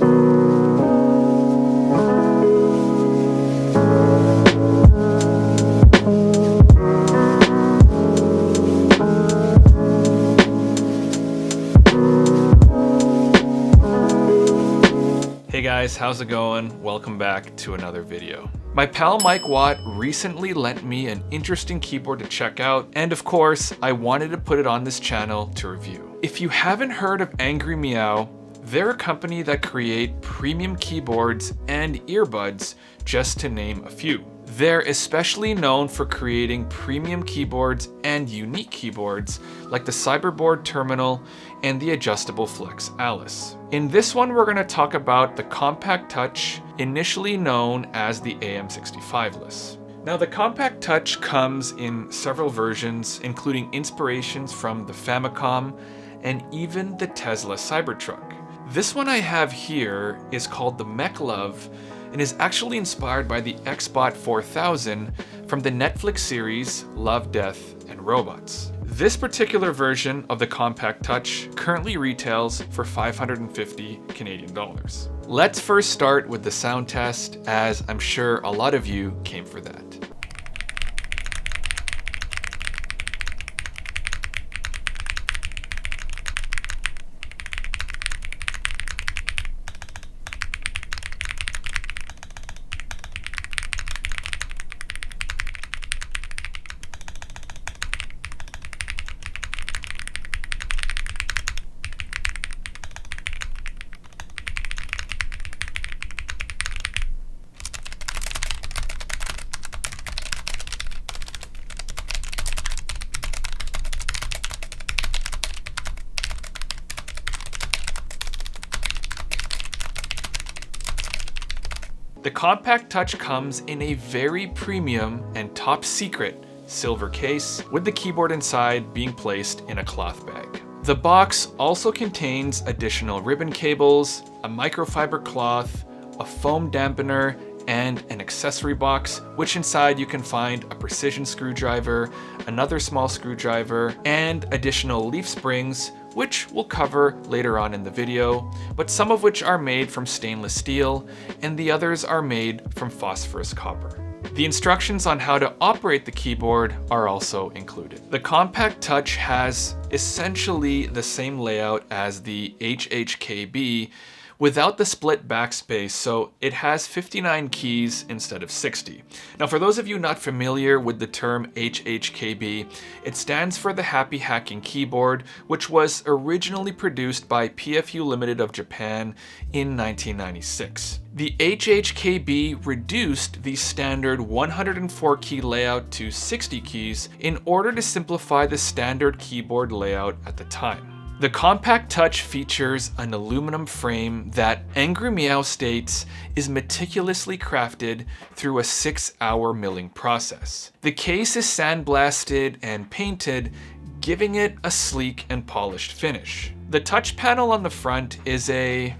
Hey guys, how's it going? Welcome back to another video. My pal Mike Watt recently lent me an interesting keyboard to check out, and of course, I wanted to put it on this channel to review. If you haven't heard of Angry Meow, they're a company that create premium keyboards and earbuds, just to name a few. They're especially known for creating premium keyboards and unique keyboards like the Cyberboard Terminal and the adjustable Flex Alice. In this one, we're going to talk about the Compact Touch, initially known as the AM65less. Now, the Compact Touch comes in several versions, including inspirations from the Famicom and even the Tesla Cybertruck. This one I have here is called the Mech Love and is actually inspired by the Xbot 4000 from the Netflix series Love, Death, and Robots. This particular version of the Compact Touch currently retails for 550 Canadian dollars. Let's first start with the sound test, as I'm sure a lot of you came for that. The Compact Touch comes in a very premium and top secret silver case, with the keyboard inside being placed in a cloth bag. The box also contains additional ribbon cables, a microfiber cloth, a foam dampener, and an accessory box, which inside you can find a precision screwdriver, another small screwdriver, and additional leaf springs, which we'll cover later on in the video, but some of which are made from stainless steel and the others are made from phosphorus copper. The instructions on how to operate the keyboard are also included. The Compact Touch has essentially the same layout as the HHKB without the split backspace, so it has 59 keys instead of 60. Now, for those of you not familiar with the term HHKB, it stands for the Happy Hacking Keyboard, which was originally produced by PFU Limited of Japan in 1996. The HHKB reduced the standard 104 key layout to 60 keys in order to simplify the standard keyboard layout at the time. The Compact Touch features an aluminum frame that Angry Meow states is meticulously crafted through a 6-hour milling process. The case is sandblasted and painted, giving it a sleek and polished finish. The touch panel on the front is a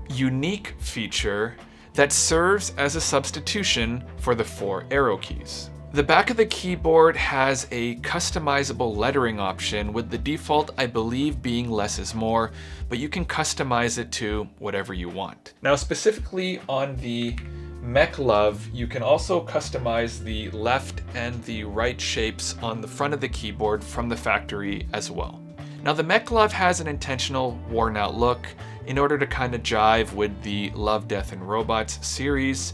unique feature that serves as a substitution for the 4 arrow keys. The back of the keyboard has a customizable lettering option, with the default, I believe, being less is more, but you can customize it to whatever you want. Now, specifically on the Mech Love, you can also customize the left and the right shapes on the front of the keyboard from the factory as well. Now, the Mech Love has an intentional worn out look in order to kind of jive with the Love, Death, and Robots series.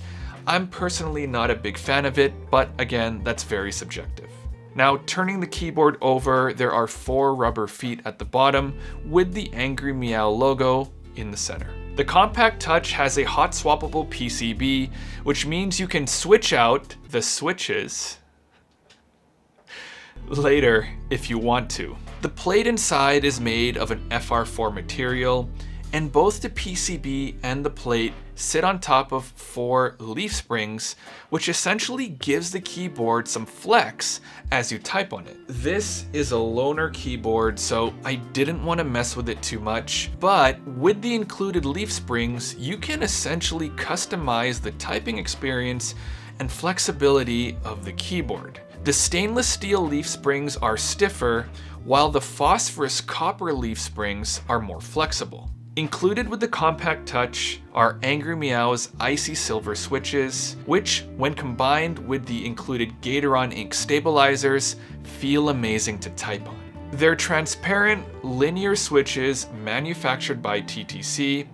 I'm personally not a big fan of it, but again, that's very subjective. Now, turning the keyboard over, there are 4 rubber feet at the bottom with the Angry Meow logo in the center. The Compact Touch has a hot swappable PCB, which means you can switch out the switches later if you want to. The plate inside is made of an FR4 material, and both the PCB and the plate sit on top of 4 leaf springs, which essentially gives the keyboard some flex as you type on it. This is a loaner keyboard, so I didn't want to mess with it too much, but with the included leaf springs, you can essentially customize the typing experience and flexibility of the keyboard. The stainless steel leaf springs are stiffer, while the phosphorus copper leaf springs are more flexible. Included with the Compact Touch are Angry Meow's icy silver switches, which, when combined with the included Gatoron ink stabilizers, feel amazing to type on. They're transparent, linear switches manufactured by TTC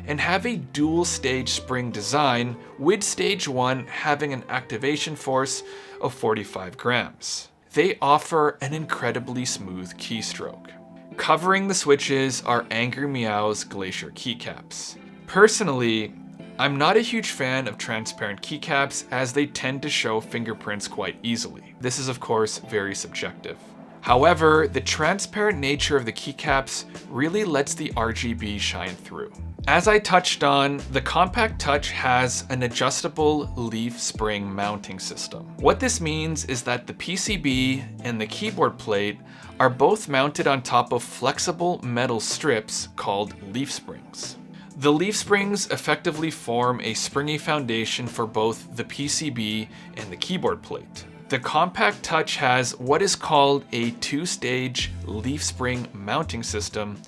and have a dual stage spring design, with stage 1 having an activation force of 45 grams. They offer an incredibly smooth keystroke. Covering the switches are Angry Meow's Glacier keycaps. Personally, I'm not a huge fan of transparent keycaps as they tend to show fingerprints quite easily. This is of course very subjective. However, the transparent nature of the keycaps really lets the RGB shine through. As I touched on, the Compact Touch has an adjustable leaf spring mounting system. What this means is that the PCB and the keyboard plate are both mounted on top of flexible metal strips called leaf springs. The leaf springs effectively form a springy foundation for both the PCB and the keyboard plate. The Compact Touch has what is called a two-stage leaf spring mounting system,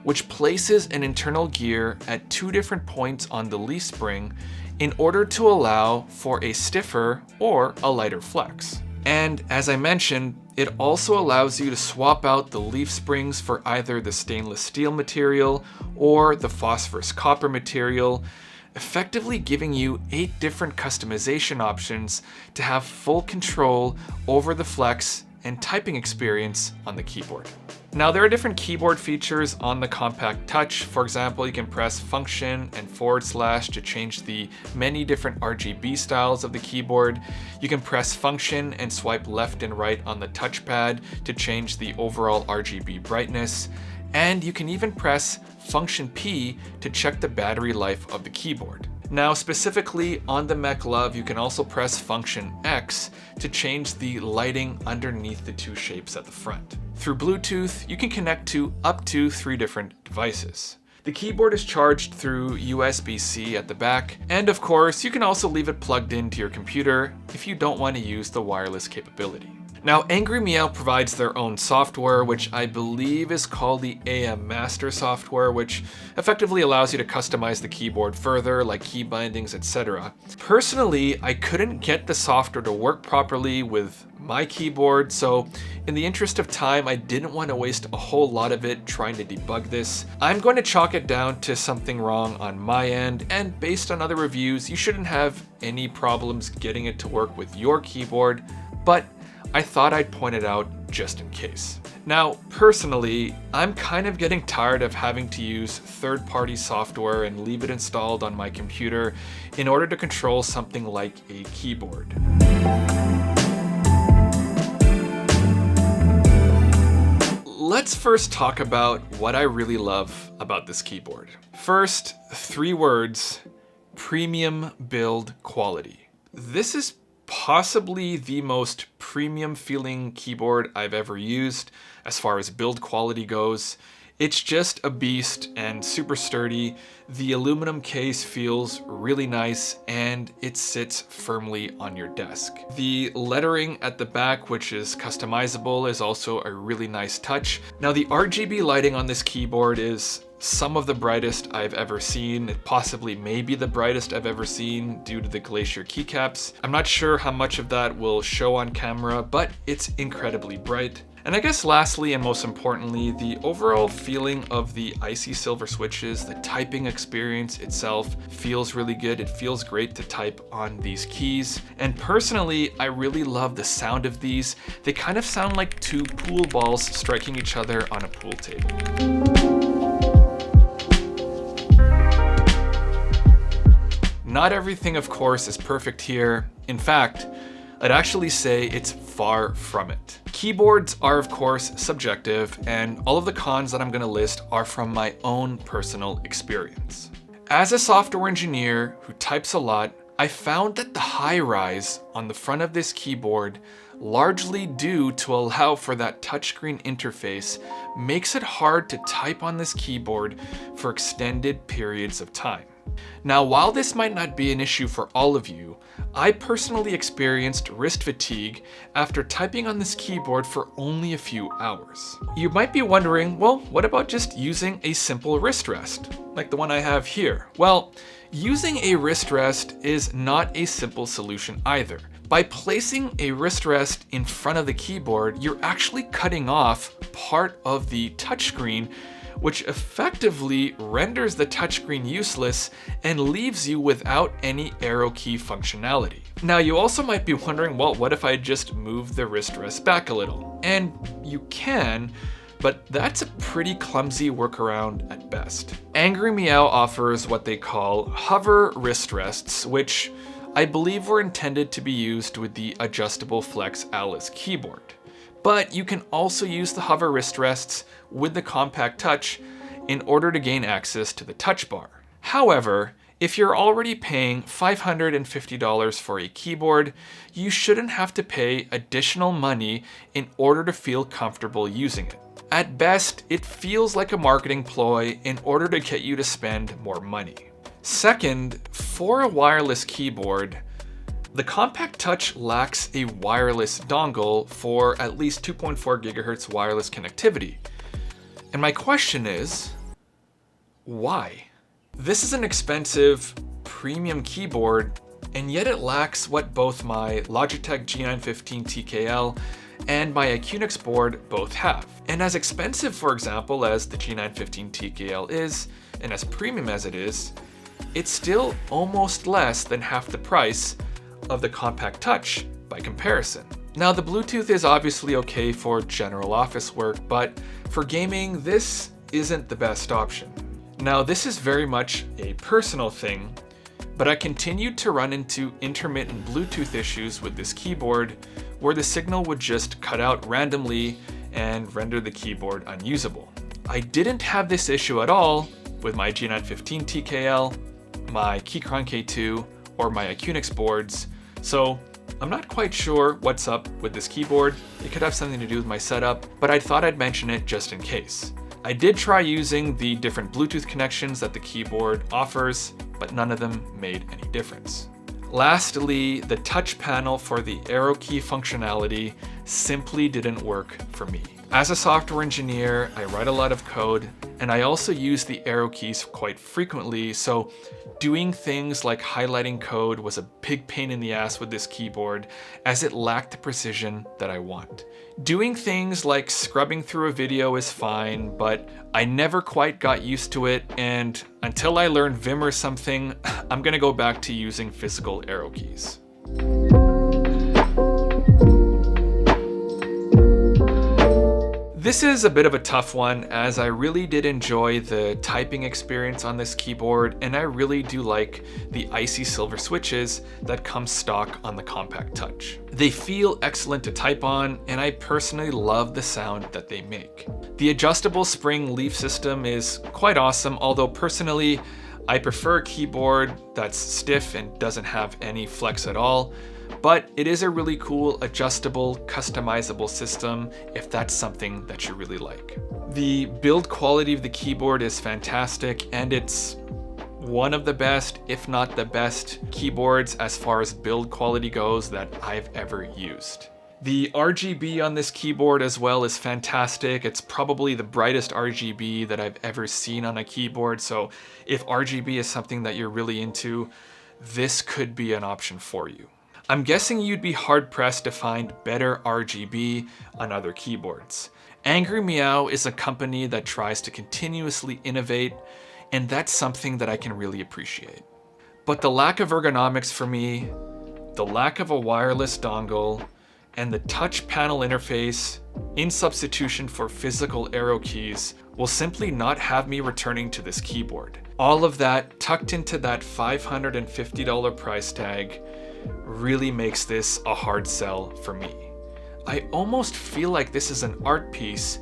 which places an internal gear at 2 different points on the leaf spring in order to allow for a stiffer or a lighter flex. And as I mentioned, it also allows you to swap out the leaf springs for either the stainless steel material or the phosphorus copper material, effectively giving you 8 different customization options to have full control over the flex and typing experience on the keyboard. Now, there are different keyboard features on the Compact Touch. For example, you can press function and / to change the many different RGB styles of the keyboard. You can press function and swipe left and right on the touchpad to change the overall RGB brightness. And you can even press function P to check the battery life of the keyboard. Now, specifically on the Mech Love, you can also press function X to change the lighting underneath the 2 shapes at the front. Through Bluetooth, you can connect to up to 3 different devices. The keyboard is charged through USB-C at the back, and of course, you can also leave it plugged into your computer if you don't want to use the wireless capability. Now, Angry Meow provides their own software, which I believe is called the AM Master software, which effectively allows you to customize the keyboard further, like key bindings, etc. Personally, I couldn't get the software to work properly with my keyboard, so in the interest of time, I didn't want to waste a whole lot of it trying to debug this. I'm going to chalk it down to something wrong on my end, and based on other reviews, you shouldn't have any problems getting it to work with your keyboard, but I thought I'd point it out just in case. Now, personally, I'm kind of getting tired of having to use third-party software and leave it installed on my computer in order to control something like a keyboard. Let's first talk about what I really love about this keyboard. First, 3 words: premium build quality. This is possibly the most premium feeling keyboard I've ever used as far as build quality goes. It's just a beast and super sturdy. The aluminum case feels really nice and it sits firmly on your desk. The lettering at the back, which is customizable, is also a really nice touch. Now, the RGB lighting on this keyboard is some of the brightest I've ever seen. It possibly may be the brightest I've ever seen due to the Glacier keycaps. I'm not sure how much of that will show on camera, but it's incredibly bright. And I guess lastly and most importantly, the overall feeling of the icy silver switches, the typing experience itself feels really good. It feels great to type on these keys. And personally, I really love the sound of these. They kind of sound like 2 pool balls striking each other on a pool table. Not everything, of course, is perfect here. In fact, I'd actually say it's far from it. Keyboards are, of course, subjective, and all of the cons that I'm going to list are from my own personal experience. As a software engineer who types a lot, I found that the high rise on the front of this keyboard, largely due to allow for that touchscreen interface, makes it hard to type on this keyboard for extended periods of time. Now, while this might not be an issue for all of you, I personally experienced wrist fatigue after typing on this keyboard for only a few hours. You might be wondering, well, what about just using a simple wrist rest, like the one I have here? Well, using a wrist rest is not a simple solution either. By placing a wrist rest in front of the keyboard, you're actually cutting off part of the touchscreen, which effectively renders the touchscreen useless and leaves you without any arrow key functionality. Now, you also might be wondering, well, what if I just move the wrist rest back a little? And you can, but that's a pretty clumsy workaround at best. Angry Meow offers what they call hover wrist rests, which I believe were intended to be used with the adjustable Flex Alice keyboard. But you can also use the hover wrist rests with the compact touch in order to gain access to the touch bar. However, if you're already paying $550 for a keyboard, you shouldn't have to pay additional money in order to feel comfortable using it. At best, it feels like a marketing ploy in order to get you to spend more money. Second, for a wireless keyboard, the compact touch lacks a wireless dongle for at least 2.4 gigahertz wireless connectivity. And my question is, why? This is an expensive, premium keyboard, and yet it lacks what both my Logitech G915 TKL and my Acunix board both have. And as expensive, for example, as the G915 TKL is, and as premium as it is, it's still almost less than half the price of the compact touch by comparison. Now, the Bluetooth is obviously okay for general office work, but for gaming, this isn't the best option. Now, this is very much a personal thing, but I continued to run into intermittent Bluetooth issues with this keyboard where the signal would just cut out randomly and render the keyboard unusable. I didn't have this issue at all with my G915 TKL, my Keychron K2, or my Acunix boards, so I'm not quite sure what's up with this keyboard. It could have something to do with my setup, but I thought I'd mention it just in case. I did try using the different Bluetooth connections that the keyboard offers, but none of them made any difference. Lastly, the touch panel for the arrow key functionality simply didn't work for me. As a software engineer, I write a lot of code, and I also use the arrow keys quite frequently, so doing things like highlighting code was a big pain in the ass with this keyboard, as it lacked the precision that I want. Doing things like scrubbing through a video is fine, but I never quite got used to it, and until I learn Vim or something, I'm gonna go back to using physical arrow keys. This is a bit of a tough one, as I really did enjoy the typing experience on this keyboard, and I really do like the icy silver switches that come stock on the compact touch. They feel excellent to type on, and I personally love the sound that they make. The adjustable spring leaf system is quite awesome, although personally, I prefer a keyboard that's stiff and doesn't have any flex at all. But it is a really cool, adjustable, customizable system if that's something that you really like. The build quality of the keyboard is fantastic, and it's one of the best, if not the best, keyboards as far as build quality goes that I've ever used. The RGB on this keyboard as well is fantastic. It's probably the brightest RGB that I've ever seen on a keyboard, so if RGB is something that you're really into, this could be an option for you. I'm guessing you'd be hard-pressed to find better RGB on other keyboards. Angry Meow is a company that tries to continuously innovate, and that's something that I can really appreciate. But the lack of ergonomics for me, the lack of a wireless dongle, and the touch panel interface in substitution for physical arrow keys will simply not have me returning to this keyboard. All of that tucked into that $550 price tag really makes this a hard sell for me. I almost feel like this is an art piece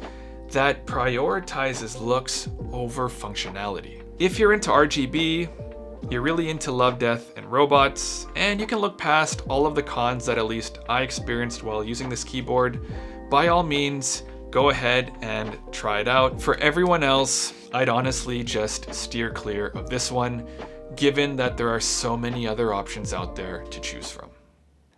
that prioritizes looks over functionality. If you're into RGB, you're really into Love, Death, and Robots, and you can look past all of the cons that at least I experienced while using this keyboard, by all means, go ahead and try it out. For everyone else, I'd honestly just steer clear of this one, given that there are so many other options out there to choose from.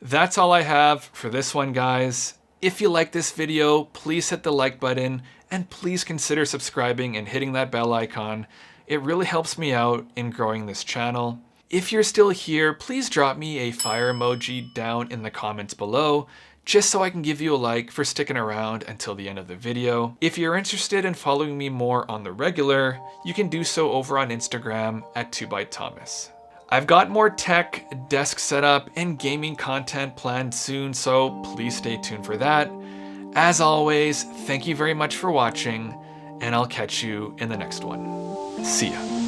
That's all I have for this one, guys. If you like this video, please hit the like button and please consider subscribing and hitting that bell icon. It really helps me out in growing this channel. If you're still here, please drop me a fire emoji down in the comments below, just so I can give you a like for sticking around until the end of the video. If you're interested in following me more on the regular, you can do so over on Instagram at 2bythomas. I've got more tech, desk setup, and gaming content planned soon, so please stay tuned for that. As always, thank you very much for watching, and I'll catch you in the next one. See ya.